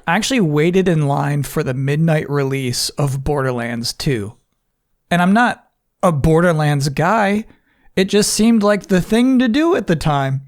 I actually waited in line for the midnight release of Borderlands 2. And I'm not a Borderlands guy. It just seemed like the thing to do at the time.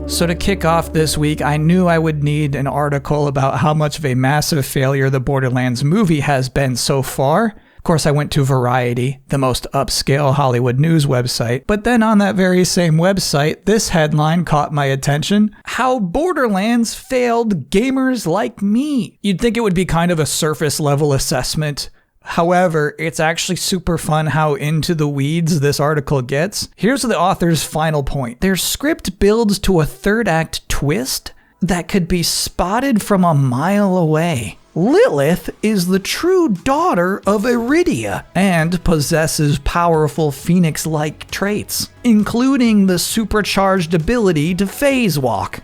So to kick off this week, I knew I would need an article about how much of a massive failure the Borderlands movie has been so far. Of course, I went to Variety, the most upscale Hollywood news website. But then on that very same website, this headline caught my attention: How Borderlands Failed Gamers Like Me. You'd think it would be kind of a surface level assessment. However, it's actually super fun how into the weeds this article gets. Here's the author's final point. Their script builds to a third act twist that could be spotted from a mile away. Lilith is the true daughter of Iridia and possesses powerful Phoenix-like traits, including the supercharged ability to phase walk.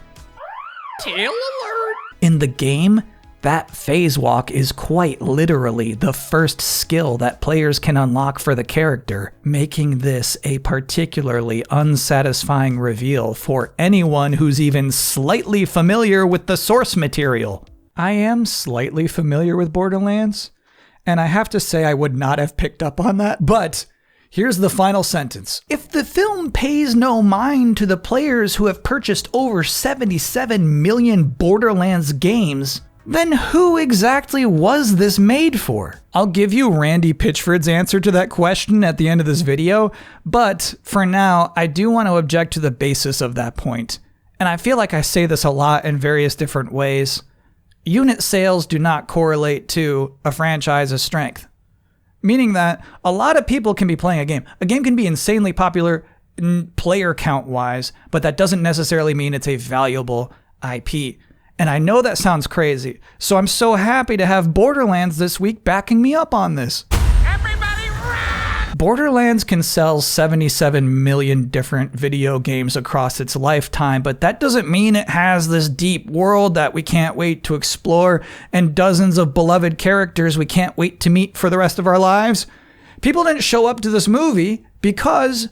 Tail alert! In the game, that phase walk is quite literally the first skill that players can unlock for the character, making this a particularly unsatisfying reveal for anyone who's even slightly familiar with the source material. I am slightly familiar with Borderlands, and I have to say I would not have picked up on that, but here's the final sentence. If the film pays no mind to the players who have purchased over 77 million Borderlands games, then who exactly was this made for? I'll give you Randy Pitchford's answer to that question at the end of this video, but for now, I do want to object to the basis of that point. And I feel like I say this a lot in various different ways. Unit sales do not correlate to a franchise's strength. Meaning that a lot of people can be playing a game. A game can be insanely popular player count-wise, but that doesn't necessarily mean it's a valuable IP. And I know that sounds crazy, so I'm so happy to have Borderlands this week backing me up on this. Everybody run! Borderlands can sell 77 million different video games across its lifetime, but that doesn't mean it has this deep world that we can't wait to explore and dozens of beloved characters we can't wait to meet for the rest of our lives. People didn't show up to this movie because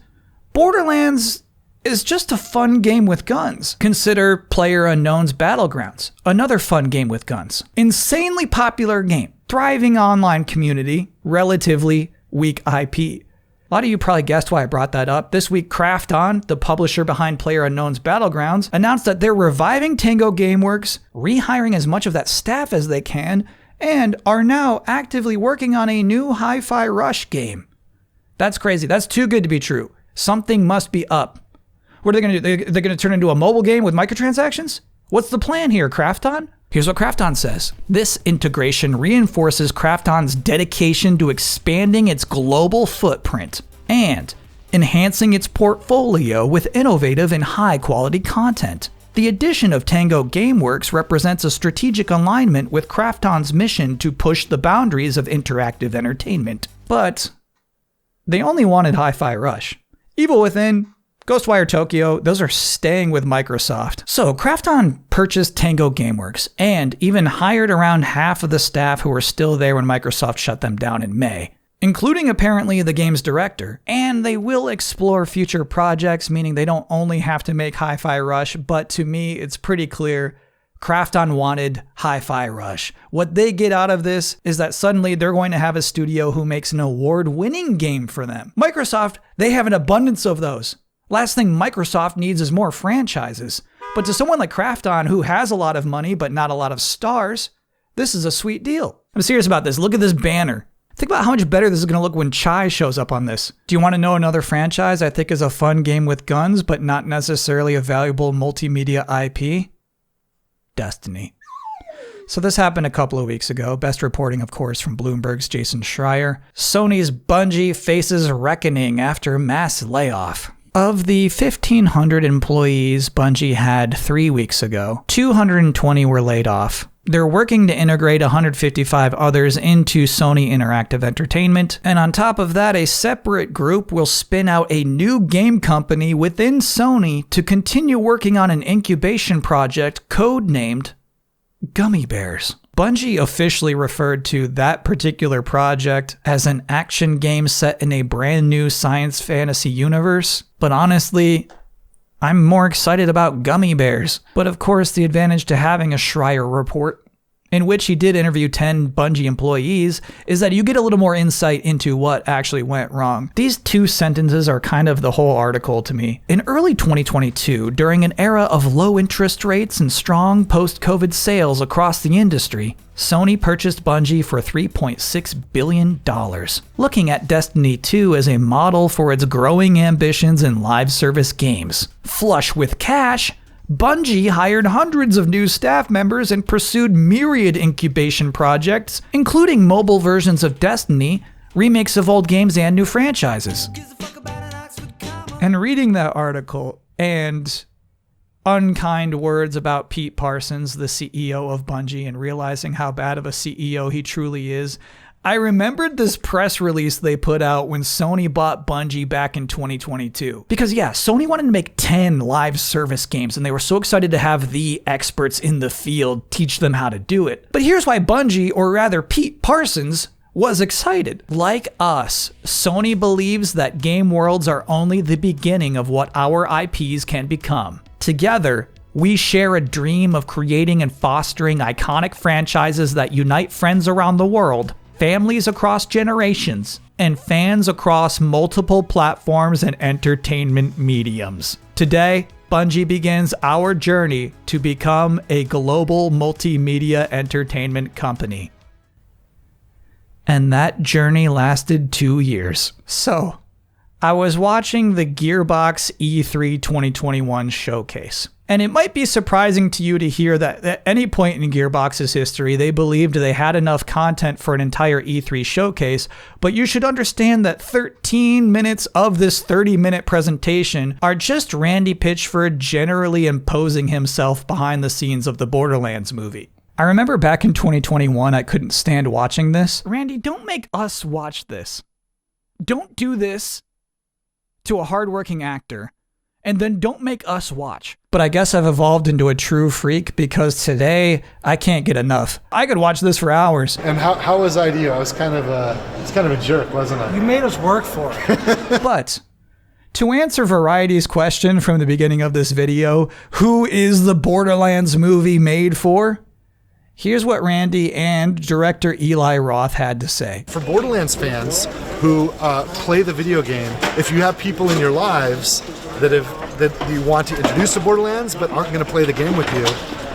Borderlands is just a fun game with guns. Consider PlayerUnknown's Battlegrounds, another fun game with guns. Insanely popular game, thriving online community, relatively weak IP. A lot of you probably guessed why I brought that up. This week, Krafton, the publisher behind PlayerUnknown's Battlegrounds, announced that they're reviving Tango Gameworks, rehiring as much of that staff as they can, and are now actively working on a new Hi-Fi Rush game. That's crazy. That's too good to be true. Something must be up. What are they going to do? They're going to turn into a mobile game with microtransactions? What's the plan here, Krafton? Here's what Krafton says. This integration reinforces Krafton's dedication to expanding its global footprint and enhancing its portfolio with innovative and high-quality content. The addition of Tango Gameworks represents a strategic alignment with Krafton's mission to push the boundaries of interactive entertainment. But they only wanted Hi-Fi Rush. Evil Within, Ghostwire Tokyo, those are staying with Microsoft. So Krafton purchased Tango Gameworks and even hired around half of the staff who were still there when Microsoft shut them down in May, including apparently the game's director. And they will explore future projects, meaning they don't only have to make Hi-Fi Rush, but to me, it's pretty clear Krafton wanted Hi-Fi Rush. What they get out of this is that suddenly they're going to have a studio who makes an award-winning game for them. Microsoft, they have an abundance of those. Last thing Microsoft needs is more franchises. But to someone like Krafton, who has a lot of money but not a lot of stars, this is a sweet deal. I'm serious about this. Look at this banner. Think about how much better this is going to look when Chai shows up on this. Do you want to know another franchise I think is a fun game with guns but not necessarily a valuable multimedia IP? Destiny. So this happened a couple of weeks ago. Best reporting, of course, from Bloomberg's Jason Schreier. Sony's Bungie faces reckoning after mass layoff. Of the 1,500 employees Bungie had 3 weeks ago, 220 were laid off. They're working to integrate 155 others into Sony Interactive Entertainment, and on top of that, a separate group will spin out a new game company within Sony to continue working on an incubation project codenamed Gummy Bears. Bungie officially referred to that particular project as an action game set in a brand new science fantasy universe, but honestly, I'm more excited about gummy bears. But of course, the advantage to having a Schreier report, in which he did interview 10 Bungie employees, is that you get a little more insight into what actually went wrong. These 2 sentences are kind of the whole article to me. In early 2022, during an era of low interest rates and strong post-COVID sales across the industry, Sony purchased Bungie for $3.6 billion, looking at Destiny 2 as a model for its growing ambitions in live service games. Flush with cash, Bungie hired hundreds of new staff members and pursued myriad incubation projects, including mobile versions of Destiny, remakes of old games, and new franchises. And reading that article and unkind words about Pete Parsons, the CEO of Bungie, and realizing how bad of a CEO he truly is, I remembered this press release they put out when Sony bought Bungie back in 2022. Because yeah, Sony wanted to make 10 live service games, and they were so excited to have the experts in the field teach them how to do it. But here's why Bungie, or rather Pete Parsons, was excited. Like us, Sony believes that game worlds are only the beginning of what our IPs can become. Together, we share a dream of creating and fostering iconic franchises that unite friends around the world, families across generations, and fans across multiple platforms and entertainment mediums. Today, Bungie begins our journey to become a global multimedia entertainment company. And that journey lasted 2 years. So, I was watching the Gearbox E3 2021 showcase. And it might be surprising to you to hear that at any point in Gearbox's history, they believed they had enough content for an entire E3 showcase, but you should understand that 13 minutes of this 30-minute presentation are just Randy Pitchford generally imposing himself behind the scenes of the Borderlands movie. I remember back in 2021, I couldn't stand watching this. Randy, don't make us watch this. Don't do this to a hardworking actor, and then don't make us watch. But I guess I've evolved into a true freak because today I can't get enough. I could watch this for hours. And how was IDEO? I was kind of a jerk, wasn't I? You made us work for it. But to answer Variety's question from the beginning of this video, who is the Borderlands movie made for? Here's what Randy and director Eli Roth had to say. For Borderlands fans who play the video game, if you have people in your lives that you want to introduce to Borderlands but aren't going to play the game with you,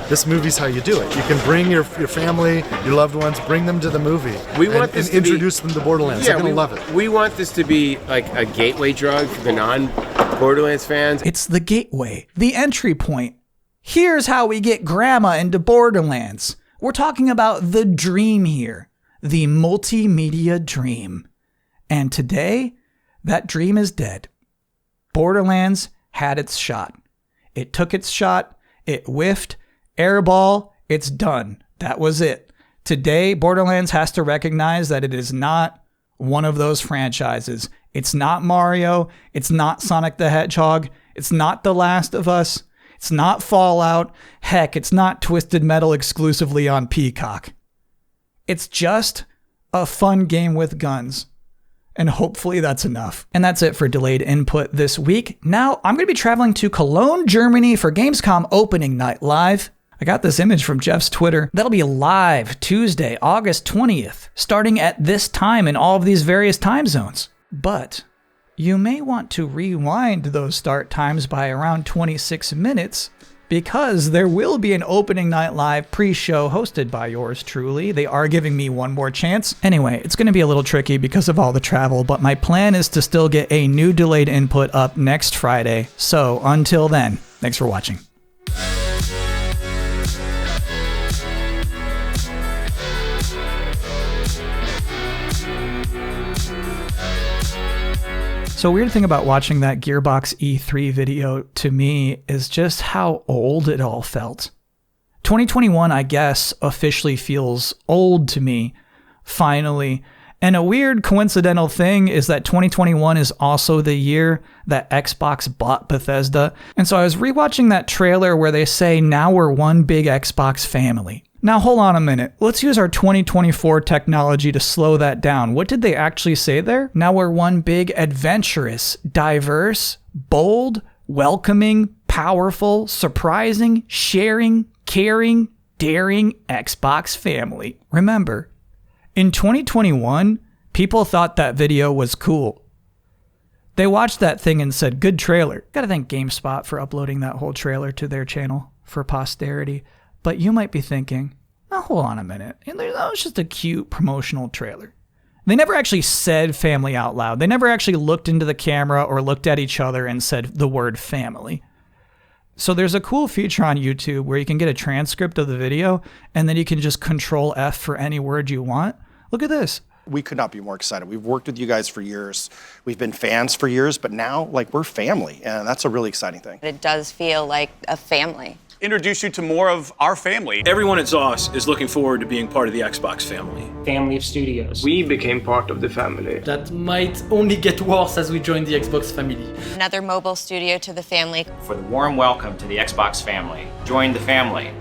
this movie's how you do it. You can bring your family, your loved ones, bring them to the movie. And introduce them to Borderlands. They're going to love it. We want this to be like a gateway drug for the non-Borderlands fans. It's the gateway, the entry point. Here's how we get grandma into Borderlands. We're talking about the dream here, the multimedia dream. And today, that dream is dead. Borderlands had its shot. It took its shot, it whiffed, airball, it's done. That was it. Today, Borderlands has to recognize that it is not one of those franchises. It's not Mario, it's not Sonic the Hedgehog, it's not The Last of Us, it's not Fallout, heck, it's not Twisted Metal exclusively on Peacock. It's just a fun game with guns. And hopefully that's enough. And that's it for Delayed Input this week. Now, I'm going to be traveling to Cologne, Germany for Gamescom opening night live. I got this image from Jeff's Twitter. That'll be live Tuesday, August 20th, starting at this time in all of these various time zones. But you may want to rewind those start times by around 26 minutes because there will be an opening night live pre-show hosted by yours truly. They are giving me one more chance. Anyway, it's going to be a little tricky because of all the travel, but my plan is to still get a new Delayed Input up next Friday. So until then, thanks for watching. So a weird thing about watching that Gearbox E3 video to me is just how old it all felt. 2021, I guess, officially feels old to me, finally. And a weird coincidental thing is that 2021 is also the year that Xbox bought Bethesda. And so I was rewatching that trailer where they say, now we're one big Xbox family. Now, hold on a minute. Let's use our 2024 technology to slow that down. What did they actually say there? Now we're one big, adventurous, diverse, bold, welcoming, powerful, surprising, sharing, caring, daring Xbox family. Remember, in 2021, people thought that video was cool. They watched that thing and said, good trailer. Gotta thank GameSpot for uploading that whole trailer to their channel for posterity. But you might be thinking, oh, hold on a minute. That was just a cute promotional trailer. They never actually said family out loud. They never actually looked into the camera or looked at each other and said the word family. So there's a cool feature on YouTube where you can get a transcript of the video and then you can just Control F for any word you want. Look at this. We could not be more excited. We've worked with you guys for years. We've been fans for years, but now we're family, and that's a really exciting thing. It does feel like a family. Introduce you to more of our family. Everyone at ZOS is looking forward to being part of the Xbox family. Family of studios. We became part of the family. That might only get worse as we join the Xbox family. Another mobile studio to the family. For the warm welcome to the Xbox family. Join the family.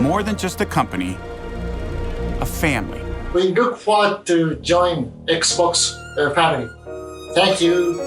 More than just a company, a family. We look forward to join Xbox family. Thank you.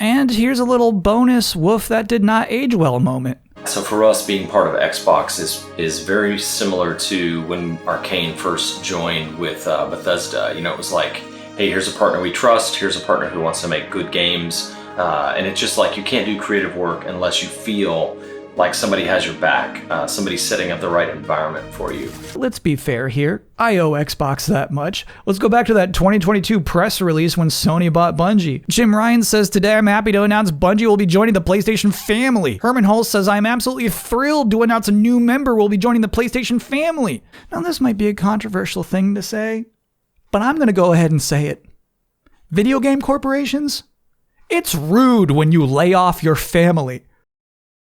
And here's a little bonus woof that did not age well moment. So for us, being part of Xbox is very similar to when Arcane first joined with Bethesda. You know, it was like, hey, here's a partner we trust, here's a partner who wants to make good games, and it's just like you can't do creative work unless you feel like somebody has your back, somebody's setting up the right environment for you. Let's be fair here. I owe Xbox that much. Let's go back to that 2022 press release when Sony bought Bungie. Jim Ryan says, today I'm happy to announce Bungie will be joining the PlayStation family. Herman Hulse says, I'm absolutely thrilled to announce a new member will be joining the PlayStation family. Now this might be a controversial thing to say, but I'm going to go ahead and say it. Video game corporations? It's rude when you lay off your family.